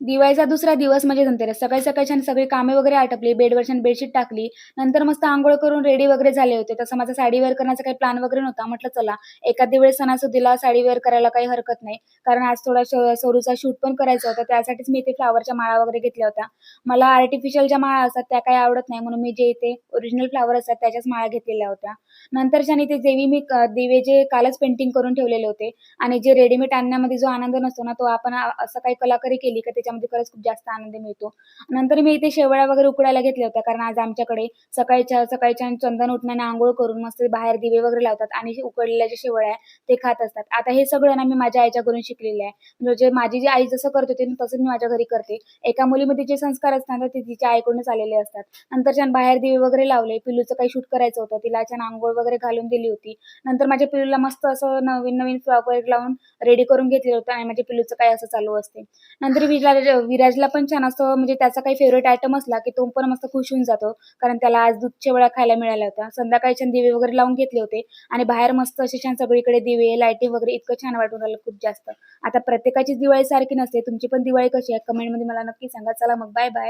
दिवाळीचा दुसरा दिवस म्हणजे धनतेरस. सकाळी-सकाळी छान सगळी कामे वगैरे आटपली, बेडवर छान बेडशीट टाकली. नंतर मस्त अंघोळ करून रेडी वगैरे झाले होते. तसं माझा साडी वेअर करण्याचा काही प्लॅन वगैरे नव्हता. म्हटलं चला एखाद्या वेळेस सणासुदीला साडी वेअर करायला काही हरकत नाही. कारण आज थोडा सरूचा शूट पण करायचा होता. त्यासाठीच मी इथे फ्लॉवरच्या माळा वगैरे घेतल्या होत्या. मला आर्टिफिशियल ज्या माळा असतात त्या काही आवडत नाही. म्हणून मी जे इथे ओरिजिनल फ्लॉवर असतात त्याच्याच माळा घेतलेल्या होत्या. नंतर छान इथे देवी मी दिवे जे कालच पेंटिंग करून ठेवलेले होते आणि जे रेडीमेड आणण्यामध्ये जो आनंद नसतो ना, तो आपण असं काही कलाकारी केली का त्याच्यामध्ये खरंच खूप जास्त आनंद मिळतो. नंतर मी इथे शेवया वगैरे उकडायला घेतल्या होत्या, कारण आज आमच्याकडे सकाळच्या चंदन उठण्याने अंघोळ करून मस्त बाहेर दिवे वगैरे लावतात आणि जे उकडलेल्या ज्या शेवया आहे ते खात असतात. आता हे सगळं ना मी माझ्या आईच्याकडून शिकलेले आहे. म्हणजे माझी जी आई जसं करत होती ना, तसंच मी माझ्या घरी करते. एका मुलीमध्ये जे संस्कार असतात ना, ते तिच्या आईकडूनच आलेले असतात. नंतर छान बाहेर दिवे वगैरे लावले. पिल्लूचं काही शूट करायचं होतं. तिला छान अंघोळ वगैरे घालून दिली होती. नंतर माझ्या पिल्लूला मस्त असं नवीन-नवीन फ्रॉक वगैरे लावून रेडी करून घेतलेलं होतं आणि माझ्या पिल्लूचं काय असं चालू असते. नंतर विराजला पण छान असं म्हणजे त्याचा काही फेव्हरेट आयटम असला, की तो पण मस्त खुश होऊन जातो. कारण त्याला आज दूध शेवया खायला मिळाल्या होत्या. संध्याकाळी छान दिवे वगैरे लावून घेतले होते आणि बाहेर मस्त असे छान सगळीकडे दिवे, लाईटिंग वगैरे इतकं छान वाटून राहिलं खूप जास्त. आता प्रत्येकाचीच दिवाळी सारखी नसते. तुमची पण दिवाळी कशी आहे? कमेंटमध्ये मला नक्की सांगा. चला मग बाय बाय.